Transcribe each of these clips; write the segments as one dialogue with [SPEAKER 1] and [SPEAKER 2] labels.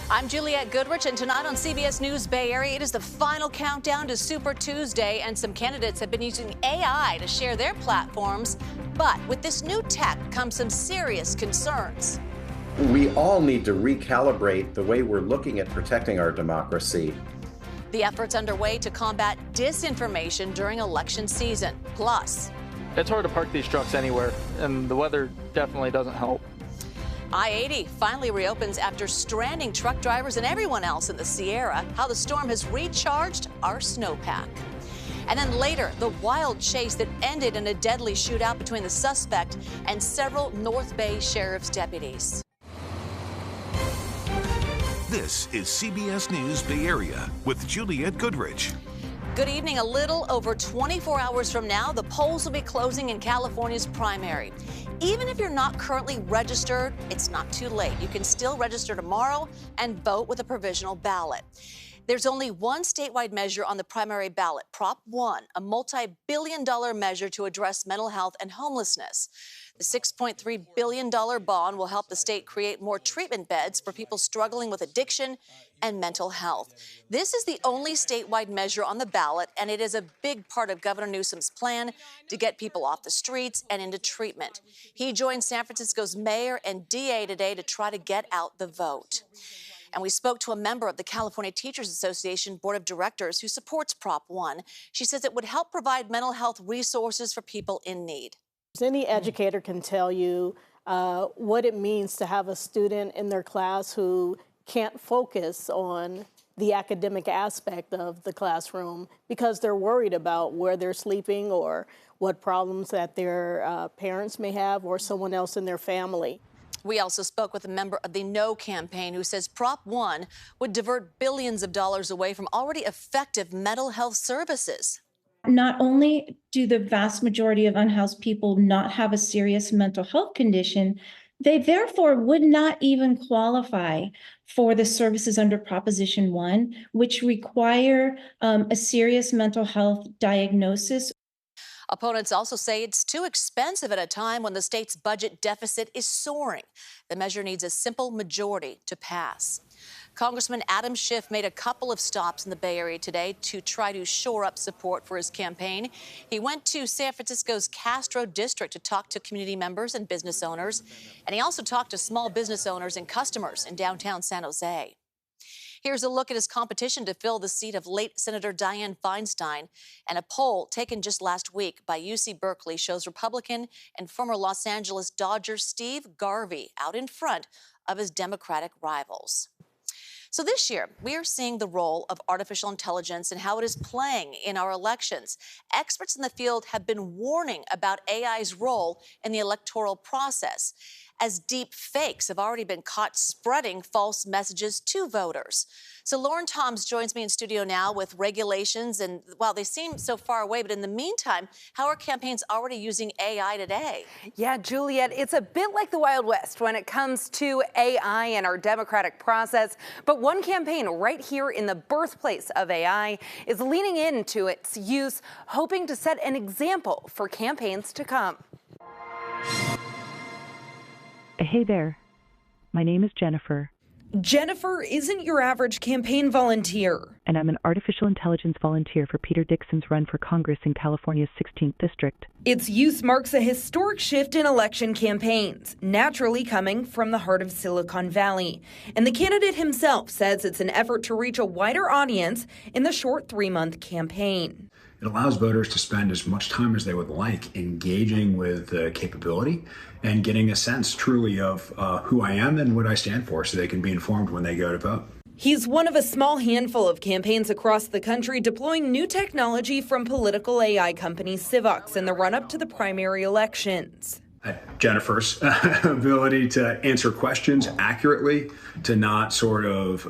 [SPEAKER 1] I'm Juliette Goodrich, and tonight on CBS News Bay Area, it is the final countdown to Super Tuesday, and some candidates have been using AI to share their platforms. But with this new tech comes some serious concerns.
[SPEAKER 2] We all need to recalibrate the way we're looking at protecting our democracy.
[SPEAKER 1] The effort's underway to combat disinformation during election season. Plus,
[SPEAKER 3] it's hard to park these trucks anywhere, and the weather definitely doesn't help.
[SPEAKER 1] I-80 finally reopens after stranding truck drivers and everyone else in the Sierra. How the storm has recharged our snowpack. And then later, the wild chase that ended in a deadly shootout between the suspect and several North Bay Sheriff's deputies.
[SPEAKER 4] This is CBS News Bay Area with Juliette Goodrich.
[SPEAKER 1] Good evening. A little over 24 hours from now, the polls will be closing in California's primary. Even if you're not currently registered, it's not too late. You can still register tomorrow and vote with a provisional ballot. There's only one statewide measure on the primary ballot, Prop 1, a multi-billion-dollar measure to address mental health and homelessness. The $6.3 billion bond will help the state create more treatment beds for people struggling with addiction and mental health. This is the only statewide measure on the ballot, and it is a big part of Governor Newsom's plan to get people off the streets and into treatment. He joined San Francisco's mayor and DA today to try to get out the vote. And we spoke to a member of the California Teachers Association Board of Directors who supports Prop 1. She says it would help provide mental health resources for people in need.
[SPEAKER 5] Any educator can tell you what it means to have a student in their class who can't focus on the academic aspect of the classroom because they're worried about where they're sleeping or what problems that their parents may have or someone else in their family.
[SPEAKER 1] We also spoke with a member of the No campaign who says Prop 1 would divert billions of dollars away from already effective mental health services.
[SPEAKER 6] Not only do the vast majority of unhoused people not have a serious mental health condition, they therefore would not even qualify for the services under Proposition 1, which require a serious mental health diagnosis.
[SPEAKER 1] Opponents also say it's too expensive at a time when the state's budget deficit is soaring. The measure needs a simple majority to pass. Congressman Adam Schiff made a couple of stops in the Bay Area today to try to shore up support for his campaign. He went to San Francisco's Castro district to talk to community members and business owners, and he also talked to small business owners and customers in downtown San Jose. Here's a look at his competition to fill the seat of late Senator Dianne Feinstein. And a poll taken just last week by UC Berkeley shows Republican and former Los Angeles Dodger Steve Garvey out in front of his Democratic rivals. So this year, we are seeing the role of artificial intelligence and how it is playing in our elections. Experts in the field have been warning about AI's role in the electoral process, as deep fakes have already been caught spreading false messages to voters. So Lauren Toms joins me in studio now with regulations, and while they seem so far away, but in the meantime, how are campaigns already using AI today?
[SPEAKER 7] Yeah, Juliette, it's a bit like the Wild West when it comes to AI and our democratic process. But one campaign right here in the birthplace of AI is leaning into its use, hoping to set an example for campaigns to come.
[SPEAKER 8] Hey there, my name is Jennifer.
[SPEAKER 7] Jennifer isn't your average campaign volunteer.
[SPEAKER 8] And I'm an artificial intelligence volunteer for Peter Dixon's run for Congress in California's 16th district.
[SPEAKER 7] Its use marks a historic shift in election campaigns, naturally coming from the heart of Silicon Valley. And the candidate himself says it's an effort to reach a wider audience in the short 3-month campaign.
[SPEAKER 9] It allows voters to spend as much time as they would like engaging with the capability and getting a sense truly of who I am and what I stand for so they can be informed when they go to vote.
[SPEAKER 7] He's one of a small handful of campaigns across the country deploying new technology from political AI company Civox in the run-up to the primary elections.
[SPEAKER 9] Jennifer's ability to answer questions accurately, to not sort of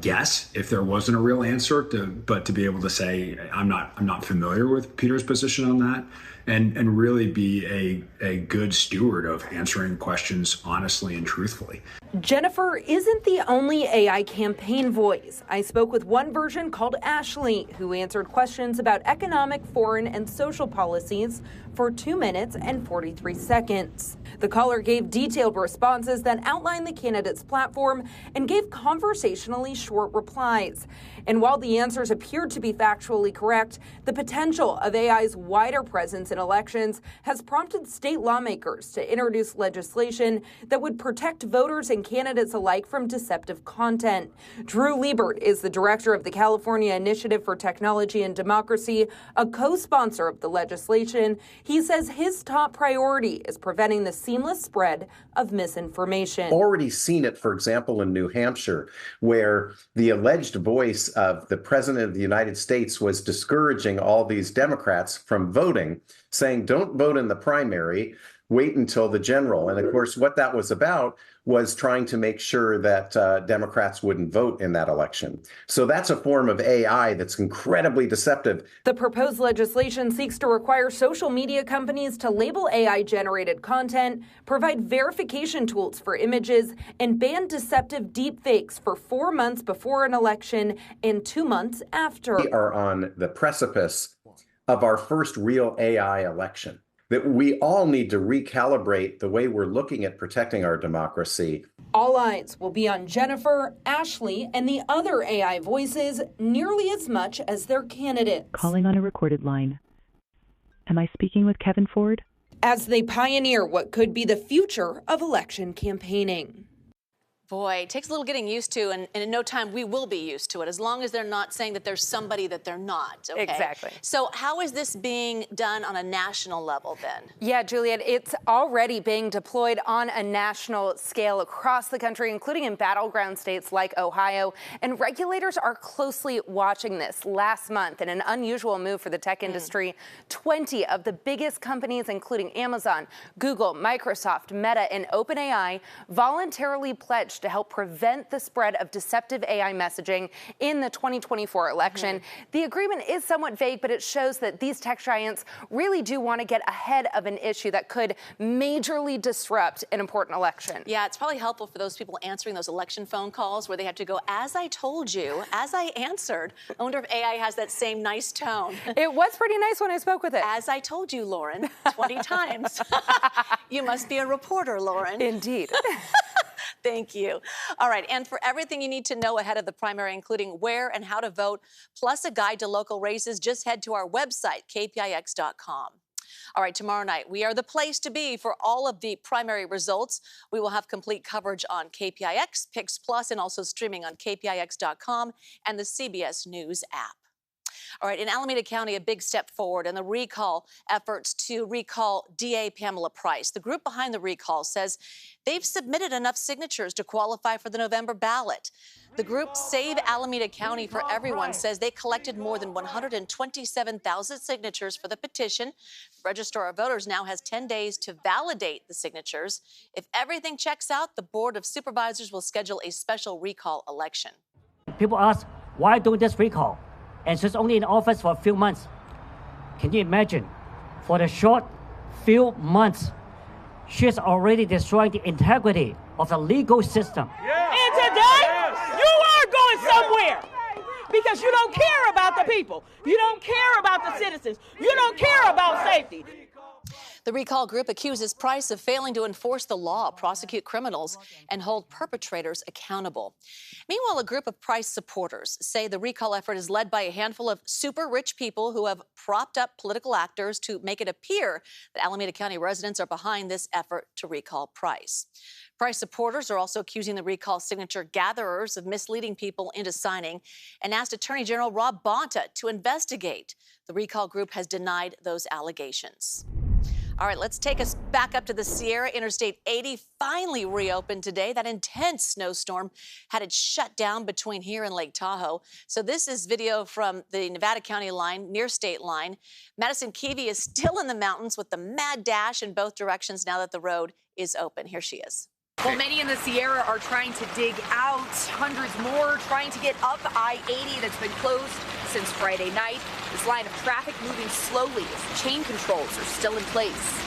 [SPEAKER 9] guess if there wasn't a real answer, but to be able to say, I'm not familiar with Peter's position on that, and really be a good steward of answering questions honestly and truthfully.
[SPEAKER 7] Jennifer isn't the only AI campaign voice. I spoke with one version called Ashley, who answered questions about economic, foreign, and social policies for 2 minutes and 43 seconds. The caller gave detailed responses that outlined the candidate's platform and gave conversationally short replies. And while the answers appeared to be factually correct, the potential of AI's wider presence in elections has prompted state lawmakers to introduce legislation that would protect voters and candidates alike from deceptive content. Drew Liebert is the director of the California Initiative for Technology and Democracy, a co-sponsor of the legislation. He says his top priority is preventing the seamless spread of misinformation.
[SPEAKER 2] Already seen it, for example, in New Hampshire, where the alleged voice of the president of the United States was discouraging all these Democrats from voting, saying, don't vote in the primary, wait until the general. And of course, what that was about was trying to make sure that Democrats wouldn't vote in that election. So that's a form of AI that's incredibly deceptive.
[SPEAKER 7] The proposed legislation seeks to require social media companies to label AI-generated content, provide verification tools for images, and ban deceptive deepfakes for 4 months before an election and 2 months after.
[SPEAKER 2] We are on the precipice of our first real AI election, that we all need to recalibrate the way we're looking at protecting our democracy.
[SPEAKER 7] All eyes will be on Jennifer, Ashley, and the other AI voices nearly as much as their candidates.
[SPEAKER 8] Calling on a recorded line. Am I speaking with Kevin Ford?
[SPEAKER 7] As they pioneer what could be the future of election campaigning.
[SPEAKER 1] Boy, it takes a little getting used to, and in no time we will be used to it, as long as they're not saying that there's somebody that they're not, okay?
[SPEAKER 7] Exactly.
[SPEAKER 1] So how is this being done on a national level then?
[SPEAKER 7] Yeah, Juliet, it's already being deployed on a national scale across the country, including in battleground states like Ohio, and regulators are closely watching this. Last month, in an unusual move for the tech industry, 20 of the biggest companies, including Amazon, Google, Microsoft, Meta, and OpenAI, voluntarily pledged to help prevent the spread of deceptive AI messaging in the 2024 election. The agreement is somewhat vague, but it shows that these tech giants really do want to get ahead of an issue that could majorly disrupt an important election.
[SPEAKER 1] Yeah, it's probably helpful for those people answering those election phone calls where they have to go, as I told you, as I answered. I wonder if AI has that same nice tone.
[SPEAKER 7] It was pretty nice when I spoke with it.
[SPEAKER 1] As I told you, Lauren, 20 times. You must be a reporter, Lauren.
[SPEAKER 7] Indeed.
[SPEAKER 1] Thank you. All right, and for everything you need to know ahead of the primary, including where and how to vote, plus a guide to local races, just head to our website, kpix.com. All right, tomorrow night, we are the place to be for all of the primary results. We will have complete coverage on KPIX, PIX Plus, and also streaming on kpix.com and the CBS News app. All right, in Alameda County, a big step forward in the recall efforts to recall DA Pamela Price. The group behind the recall says they've submitted enough signatures to qualify for the November ballot. The group Save Alameda County for Everyone says they collected more than 127,000 signatures for the petition. The Registrar of Voters now has 10 days to validate the signatures. If everything checks out, the Board of Supervisors will schedule a special recall election.
[SPEAKER 10] People ask, why do this recall? And she's only in office for a few months. Can you imagine? For the short few months, she's already destroying the integrity of the legal system.
[SPEAKER 11] Yes. And today, you are going somewhere because you don't care about the people. You don't care about the citizens. You don't care about safety.
[SPEAKER 1] The recall group accuses Price of failing to enforce the law, prosecute criminals, and hold perpetrators accountable. Meanwhile, a group of Price supporters say the recall effort is led by a handful of super rich people who have propped up political actors to make it appear that Alameda County residents are behind this effort to recall Price. Price supporters are also accusing the recall signature gatherers of misleading people into signing and asked Attorney General Rob Bonta to investigate. The recall group has denied those allegations. All right, let's take us back up to the Sierra. Interstate 80 finally reopened today. That intense snowstorm had it shut down between here and Lake Tahoe. So this is video from the Nevada County line, near state line. Madison Keevy is still in the mountains with the mad dash in both directions now that the road is open. Here she is.
[SPEAKER 7] Well, many in the Sierra are trying to dig out, hundreds more trying to get up I-80 that's been closed since Friday night. This line of traffic moving slowly as chain controls are still in place.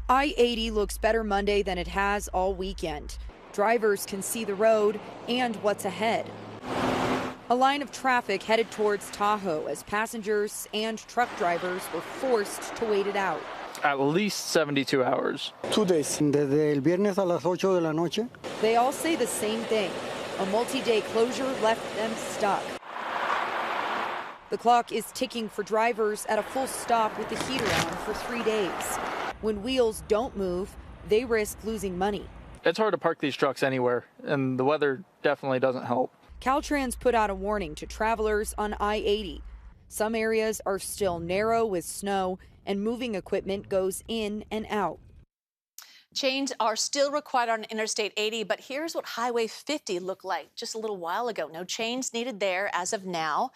[SPEAKER 7] I-80 looks better Monday than it has all weekend. Drivers can see the road and what's ahead. A line of traffic headed towards Tahoe as passengers and truck drivers were forced to wait it out.
[SPEAKER 3] At least 72 hours.
[SPEAKER 12] 2 days. Desde el viernes a las 8 de la noche.
[SPEAKER 7] They all say the same thing. A multi-day closure left them stuck. The clock is ticking for drivers at a full stop with the heater on for 3 days. When wheels don't move, they risk losing money.
[SPEAKER 3] It's hard to park these trucks anywhere, and the weather definitely doesn't help.
[SPEAKER 7] Caltrans put out a warning to travelers on I-80. Some areas are still narrow with snow, and moving equipment goes in and out.
[SPEAKER 1] Chains are still required on Interstate 80, but here's what Highway 50 looked like just a little while ago. No chains needed there as of now.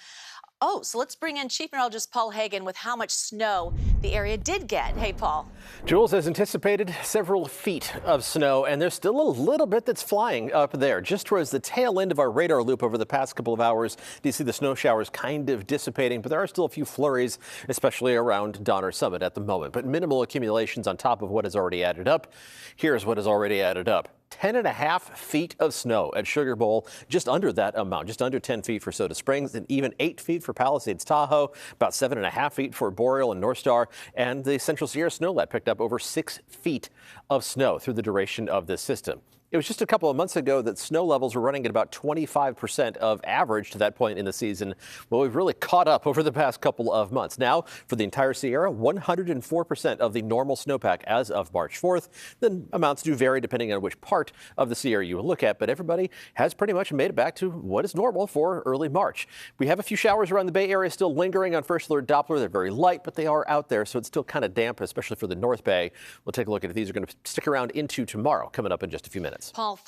[SPEAKER 1] Oh, so let's bring in Chief Meteorologist Paul Hagan with how much snow the area did get. Hey, Paul.
[SPEAKER 13] Jules, as anticipated, several feet of snow, and there's still a little bit that's flying up there. Just towards the tail end of our radar loop over the past couple of hours, do you see the snow showers kind of dissipating? But there are still a few flurries, especially around Donner Summit at the moment. But minimal accumulations on top of what has already added up. Here's what has already added up. 10.5 feet of snow at Sugar Bowl, just under that amount, just under 10 feet for Soda Springs, and even 8 feet for Palisades Tahoe, about 7.5 feet for Boreal and North Star, and the Central Sierra Snowlet picked up over 6 feet of snow through the duration of this system. It was just a couple of months ago that snow levels were running at about 25% of average to that point in the season. Well, we've really caught up over the past couple of months. Now, for the entire Sierra, 104% of the normal snowpack as of March 4th. The amounts do vary depending on which part of the Sierra you look at, but everybody has pretty much made it back to what is normal for early March. We have a few showers around the Bay Area still lingering on First Alert Doppler. They're very light, but they are out there, so it's still kind of damp, especially for the North Bay. We'll take a look at if these are going to stick around into tomorrow, coming up in just a few minutes.
[SPEAKER 1] Paul.